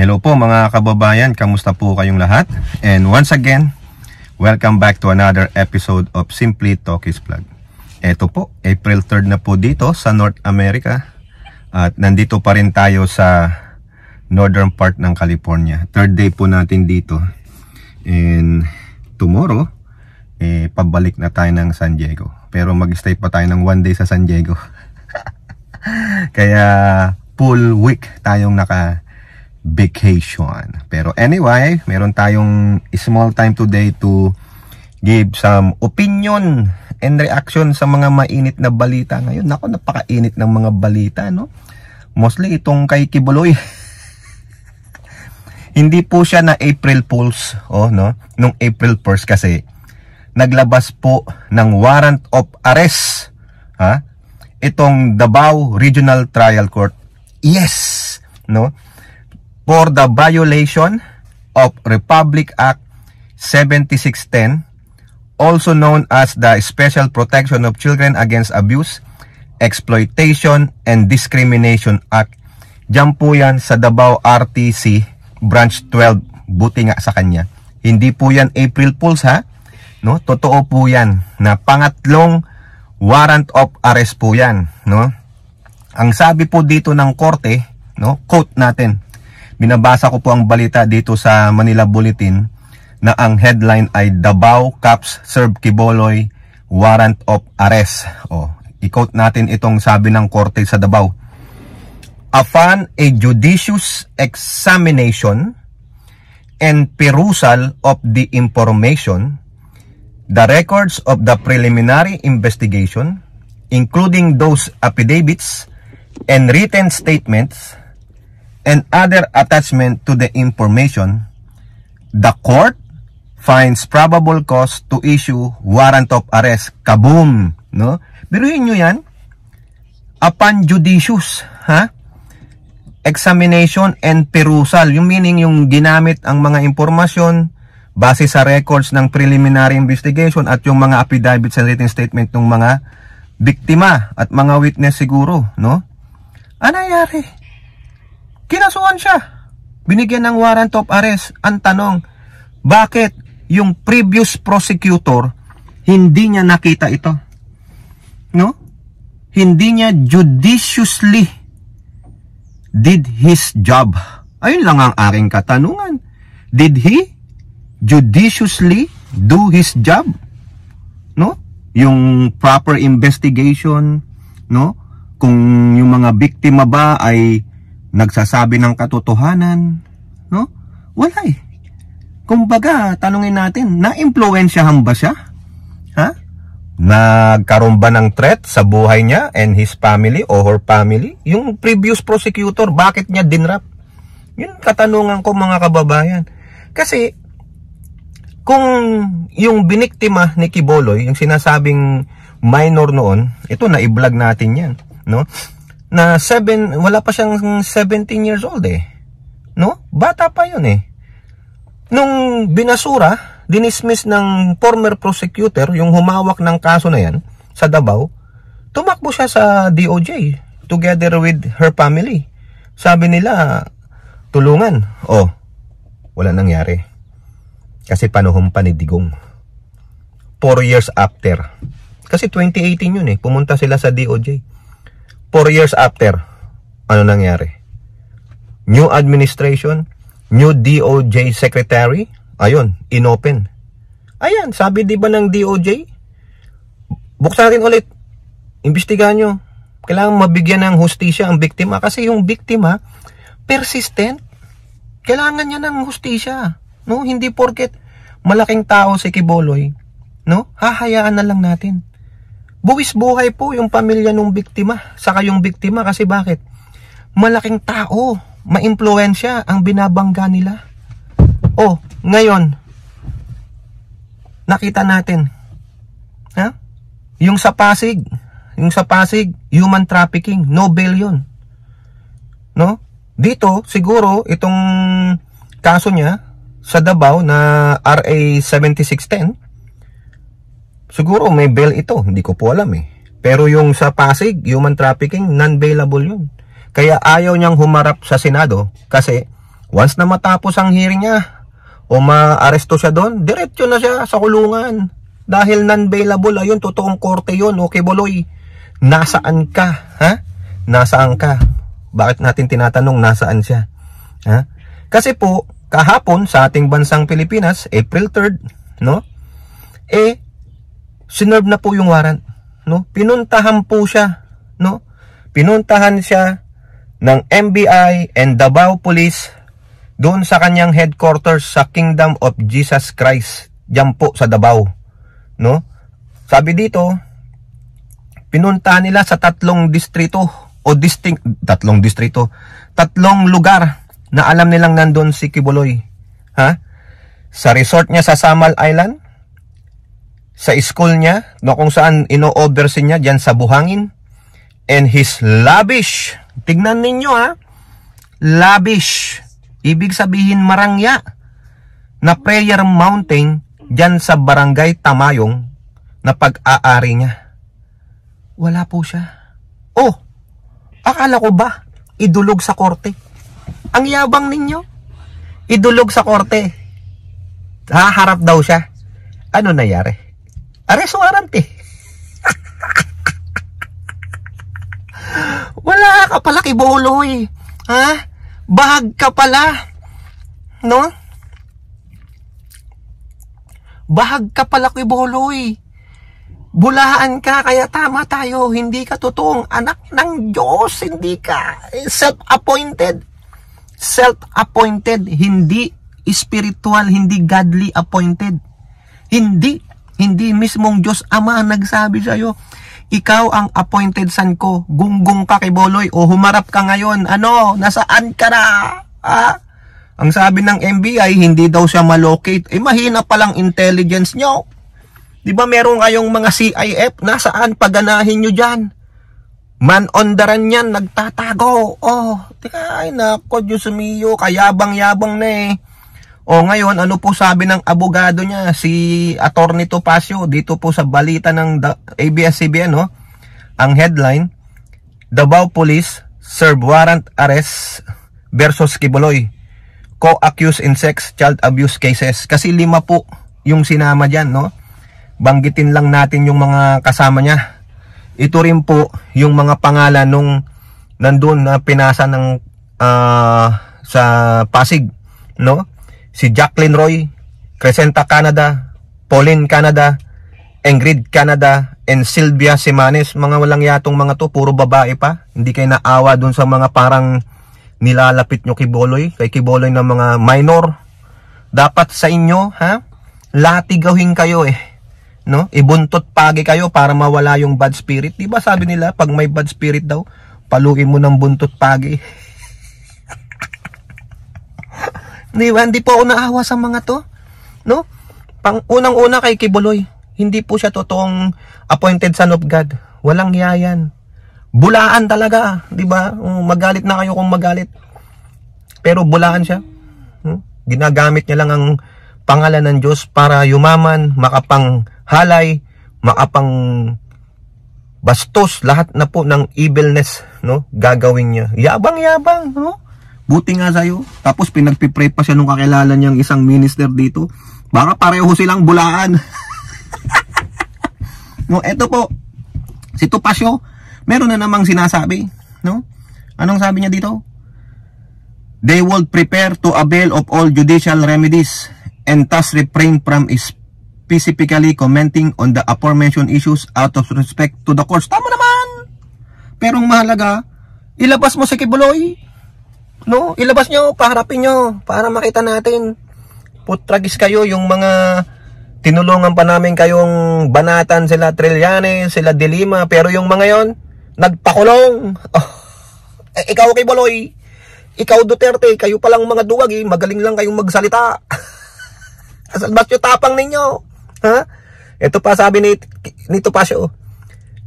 Hello po mga kababayan, kamusta po kayong lahat? And once again, welcome back to another episode of Simply Talkies Vlog. Eto po, April 3rd na po dito sa North America. At nandito pa rin tayo sa northern part ng California. Third day po natin dito. And tomorrow, pabalik na tayo ng San Diego. Pero mag-stay pa tayo ng 1 day sa San Diego. Kaya full week tayong vacation. Pero anyway, meron tayong small time today to give some opinion and reaction sa mga mainit na balita ngayon. Nako, napakainit ng mga balita, no? Mostly itong kay Kibuloy. Hindi po siya na April Fools, no? Nung April 1st kasi naglabas po ng warrant of arrest, itong Davao Regional Trial Court. Yes, no? For the violation of Republic Act 7610, also known as the Special Protection of Children Against Abuse, Exploitation, and Discrimination Act. Diyan po yan sa Davao RTC Branch 12. Buti nga sa kanya. Hindi po yan April Fools, ha? No? Totoo po yan na pangatlong warrant of arrest po yan, no? Ang sabi po dito ng korte, no? Quote natin. Binabasa ko po ang balita dito sa Manila Bulletin na ang headline ay Davao Cops Serve Quiboloy Warrant of Arrest. I-quote natin itong sabi ng korte sa Davao. Upon a judicious examination and perusal of the information, the records of the preliminary investigation, including those affidavits and written statements, and other attachment to the information, the court finds probable cause to issue warrant of arrest. Kaboom! No? Biruin nyo yan. Upon judicious, examination and perusal. Yung meaning, yung ginamit ang mga impormasyon base sa records ng preliminary investigation at yung mga affidavits and written statement ng mga biktima at mga witness siguro, no? Ano nangyari? Kinasuhan siya. Binigyan ng warrant of arrest. Ang tanong, bakit yung previous prosecutor hindi niya nakita ito? No? Hindi niya judiciously did his job. Ayun lang ang aking katanungan. Did he judiciously do his job? No? Yung proper investigation, no? Kung yung mga biktima ba ay nagsasabi ng katotohanan, no? Wala eh. Kumbaga, tanungin natin, na-impluwensyahan ba siya? Nagkaroon ba ng threat sa buhay niya and his family o her family? Yung previous prosecutor, bakit niya dinrap? Yun katanungan ko mga kababayan. Kasi, kung yung biniktima ni Quiboloy, yung sinasabing minor noon, ito na i-vlog natin yan, no? Na wala pa siyang 17 years old no? Bata pa yun Nung binasura, dinismiss ng former prosecutor, yung humawak ng kaso na yan, sa Davao, tumakbo siya sa DOJ, together with her family. Sabi nila, tulungan. Wala nangyari. Kasi panahon pa ni Digong. 4 years after. Kasi 2018 yun pumunta sila sa DOJ. 4 years after, ano nangyari? New administration, new DOJ secretary, ayun, inopen. Ayan, sabi di ba ng DOJ? Buksan natin ulit. Imbestigahan nyo. Kailangan mabigyan ng hustisya ang biktima. Kasi yung biktima, persistent. Kailangan niya ng hustisya. No? Hindi porket malaking tao si Quiboloy, no? Hahayaan na lang natin. Buwis buhay po yung pamilya ng biktima, saka yung biktima kasi bakit? Malaking tao, maimpluwensya ang binabangga nila. Ngayon, nakita natin, yung sa Pasig, human trafficking, no bail yun. No? Dito, siguro, itong kaso niya, sa Davao na RA 7610, siguro may bail ito, hindi ko po alam Pero yung sa Pasig, human trafficking, non-bailable yun. Kaya ayaw niyang humarap sa Senado kasi Once na matapos ang hearing niya, o ma-aresto siya doon, diretso na siya sa kulungan. Dahil non-bailable, ayun, totoong korte yun, okay, Boloy. Nasaan ka? Ha? Nasaan ka? Bakit natin tinatanong nasaan siya? Ha? Kasi po, kahapon sa ating bansang Pilipinas, April 3rd, no? Sinerve na po yung warrant, no? Pinuntahan po siya, no? Pinuntahan siya ng NBI and Davao Police doon sa kanyang headquarters sa Kingdom of Jesus Christ, diyan po sa Davao, no? Sabi dito, pinuntahan nila sa tatlong lugar na alam nilang nandun si Quiboloy. Ha? Sa resort niya sa Samal Island, sa school niya, no, kung saan ino-oversee niya diyan sa Buhangin, and his lavish, tignan ninyo ha, lavish, ibig sabihin marangya, na prayer mountain dyan sa Barangay Tamayong na pag-aari niya. Wala po siya. Oh, akala ko ba idulog sa korte? Ang yabang ninyo. Idulog sa korte. Haharap daw siya. Ano nangyari? Arrest warrant eh. Wala ka pala, Quiboloy. Ha? Bahag ka pala, no? Bahag ka pala, Quiboloy. Bulaan ka, kaya tama tayo. Hindi ka totoong anak ng Diyos. Hindi ka self-appointed. Self-appointed, hindi spiritual, hindi godly appointed. Hindi mismong Diyos Ama nagsabi sa'yo, ikaw ang appointed son ko. Gunggong ka, Quiboloy, o humarap ka ngayon. Ano? Nasaan ka na? Ah? Ang sabi ng NBI, hindi daw siya malocate. Mahina palang intelligence nyo. Di ba meron kayong mga CIF? Nasaan? Paganahin nyo dyan. Man on the run yan, nagtatago. Oh, ay nako, Diyos mio, kayabang-yabang na eh. O ngayon, ano po sabi ng abogado niya, si Attorney Topacio, dito po sa balita ng ABS-CBN, no? Ang headline, Davao Police serve warrant arrest versus Quiboloy, co-accused in sex child abuse cases. Kasi 5 po yung sinama dyan, no? Banggitin lang natin yung mga kasama niya. Ito rin po yung mga pangalan nung nandun na pinasa ng sa Pasig, no? Si Jacqueline Roy, Crescenta Canada, Pauline Canada, Ingrid Canada, and Sylvia Simanes. Mga walang yatong mga to, puro babae pa. Hindi kayo naawa dun sa mga parang nilalapit nyo kay Quiboloy na mga minor. Dapat sa inyo, ha? Latigawin kayo eh. No? Ibuntot pagi kayo para mawala yung bad spirit. Diba sabi nila, pag may bad spirit daw, paluin mo ng buntot pagi. Diba? Hindi po ako naawa sa mga to. No? Unang-una kay Quiboloy, hindi po siya totoong appointed son of God. Walang yayan. Bulaan talaga. Diba? Magalit na kayo kung magalit. Pero bulaan siya. Ginagamit niya lang ang pangalan ng Diyos para yumaman, makapanghalay, makapang bastos, lahat na po ng evilness, no? Gagawin niya. Yabang-yabang, no? Buti nga sa'yo. Tapos pinagpipray pa siya nung kakilala niyang isang minister dito. Baka pareho silang bulaan. No, eto po. Si Topacio, meron na namang sinasabi, no? Anong sabi niya dito? They will prepare to avail of all judicial remedies and thus refrain from specifically commenting on the aforementioned issues out of respect to the courts. Tama naman! Pero ang mahalaga, ilabas mo si Quiboloy. No, ilabas nyo, paharapin nyo para makita natin. Putragis kayo, yung mga tinulungan pa namin kayong banatan, sila Trillanes, sila De Lima, pero yung mga yon nagpakulong. Oh, ikaw Quiboloy, ikaw Duterte, kayo palang mga duwag eh, magaling lang kayong magsalita. Asalbas nyo tapang ninyo. Ha? Ito pa sabi ni Topacio,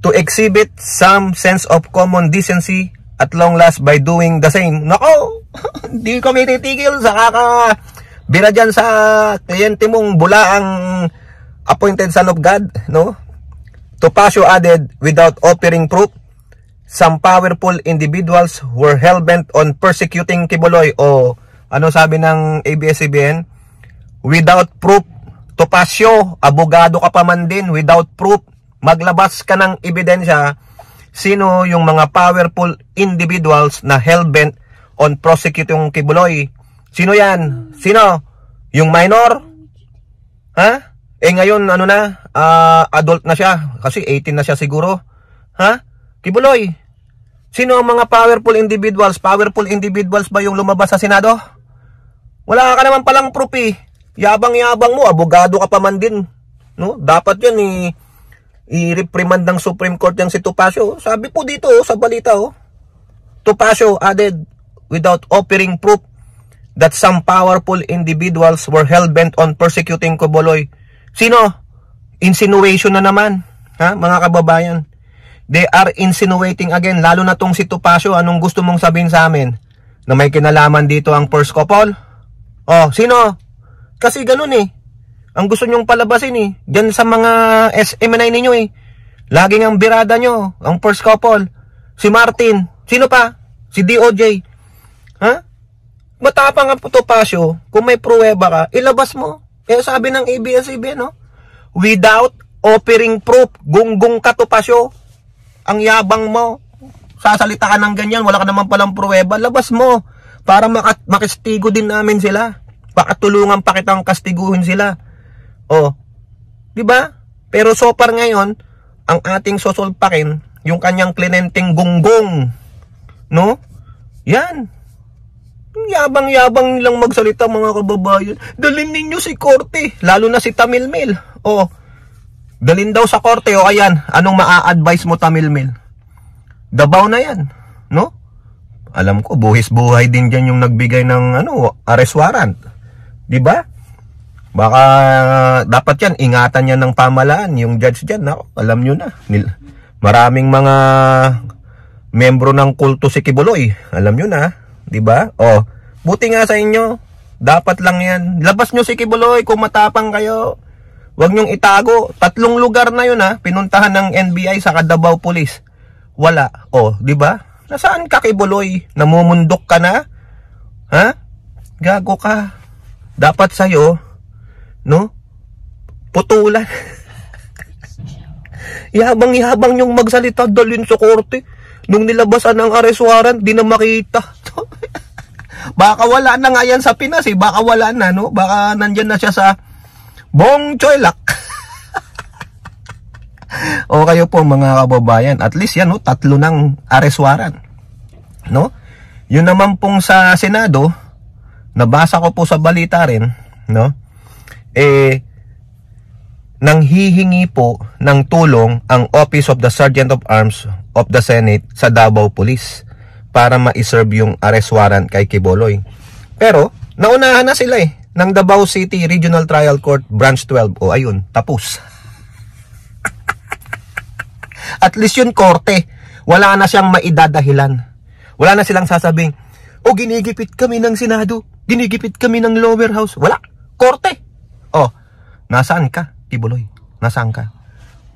to exhibit some sense of common decency at long last by doing the same. Nako, hindi kami titigil sa kakabira dyan sa kliyente mong bulaang appointed son of God, no? Topacio added, without offering proof, some powerful individuals were hell-bent on persecuting Quiboloy. O Ano sabi ng ABS-CBN? Without proof, Topacio, abogado ka pa man din, without proof, maglabas ka ng ebidensya sino yung mga powerful individuals na hellbent on prosecuting Kibuloy. Sino yan? Sino? Yung minor? Ha? Eh ngayon, ano na? Adult na siya. Kasi 18 na siya siguro. Ha? Kibuloy. Sino ang mga powerful individuals? Powerful individuals ba yung lumabas sa Senado? Wala ka naman palang proof eh. Yabang-yabang mo, abogado ka pa man din. No? Dapat yan i-reprimand ng Supreme Court yung si Topacio. Sabi po dito sa balita, Topacio added without offering proof that some powerful individuals were hell-bent on persecuting Kibuloy. Sino? Insinuation na naman, ha, mga kababayan. They are insinuating again, lalo na tong si Topacio. Anong gusto mong sabihin sa amin? Na may kinalaman dito ang first couple? Oh, sino? Kasi ganun eh. Ang gusto nyong palabasin eh. Diyan sa mga SMNI ninyo eh. Laging ang birada nyo, ang first couple. Si Martin. Sino pa? Si DOJ. Ha? Matapang ang Topacio. Kung may pruweba ka, ilabas mo. Kaya sabi ng ABS-CBN, no? Without offering proof, gunggong ka Topacio. Ang yabang mo. Sasalita ka ng ganyan, wala ka naman palang pruweba. Labas mo. Para makistigo din namin sila. Pakatulungan pa kitang kastiguhin sila. Oh, 'di ba? Pero so far ngayon, ang ating sosolpakin yung kanyang klinenteng gunggong. No? Yan. Yabang-yabang nilang magsalita, mga kababayan. Dalhin ninyo si korte, lalo na si Tamilmil. Oh. Dalhin daw sa korte, o ayan, anong maa-advise mo, Tamilmil? Dabaw na yan, no? Alam ko, buhis-buhay din dyan yung nagbigay ng arrest warrant. Diba? Baka dapat yan, ingatan yan ng pamalaan, yung judge dyan. Alam nyo na. Maraming mga membro ng kulto si Kibuloy. Alam nyo na. Diba? O, buti nga sa inyo. Dapat lang yan. Labas nyo si Kibuloy kung matapang kayo. Huwag nyong itago. 3 lugar na yun pinuntahan ng NBI sa Davao Police. Wala. O, diba? Nasaan ka, Kibuloy? Namumundok ka na? Ha? Gago ka. Dapat sa'yo, no? Putulan. Yabang-yabang yung magsalita, dalhin sa korte. Nung nilabasan ng arrest warrant, di na makita. Baka wala na nga yan sa Pinas eh. Baka wala na, no? Baka nandyan na siya sa Bong Choylak. O kayo po, mga kababayan, at least yan, 3 ng arrest warrant, no? Yun naman pong sa Senado, nabasa ko po sa balita rin, no? Nanghihingi po ng tulong ang Office of the Sergeant of Arms of the Senate sa Davao Police para ma-serve yung arrest warrant kay Kibuloy. Pero naunahan na sila ng Davao City Regional Trial Court Branch 12. O ayun, tapos. At least yun, korte. Wala na siyang maidadahilan. Wala na silang sasabing, ginigipit kami ng Senado, ginigipit kami ng lower house. Wala. Korte. Nasaan ka, Kibuloy? Nasaan ka?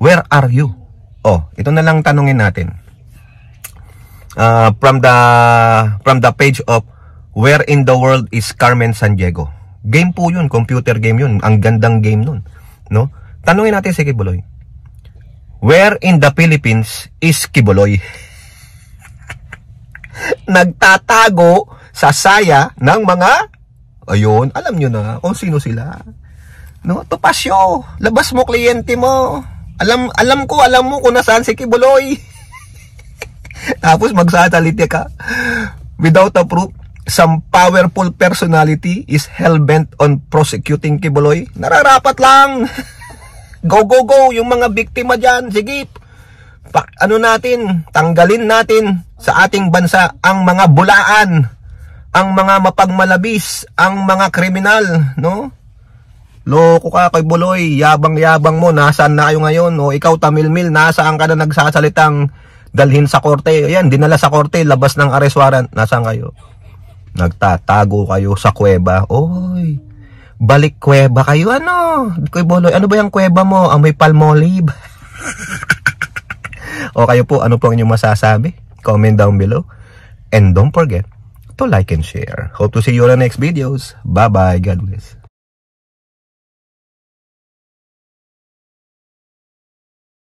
Where are you? Ito na lang tanungin natin. From the page of Where in the World is Carmen Sandiego? Game po yun, computer game yun. Ang gandang game nun, no? Tanungin natin si Kibuloy. Where in the Philippines is Kibuloy? Nagtatago sa saya ng mga, ayun, alam nyo na kung sino sila. No, Topacio, labas mo kliyente mo. Alam mo kung nasaan si Kibuloy. Tapos magsasalita ka. Without a proof, some powerful personality is hell-bent on prosecuting Kibuloy. Nararapat lang. Go, go, go, yung mga biktima dyan. Sige, tanggalin natin sa ating bansa ang mga bulaan, ang mga mapagmalabis, ang mga kriminal, no? Loko ka, Kibuloy, yabang-yabang mo, nasaan na kayo ngayon? O ikaw, Tamilmil, nasaan ka na nagsasalitang dalhin sa korte? Ayan, dinala sa korte, labas ng arrest warrant, nasaan kayo? Nagtatago kayo sa kuweba. Oy, balik kuweba kayo, Kibuloy, ano ba yung kuweba mo? May palmolive. O kayo po, ano po ang inyong masasabi? Comment down below. And don't forget to like and share. Hope to see you on the next videos. Bye-bye. God bless.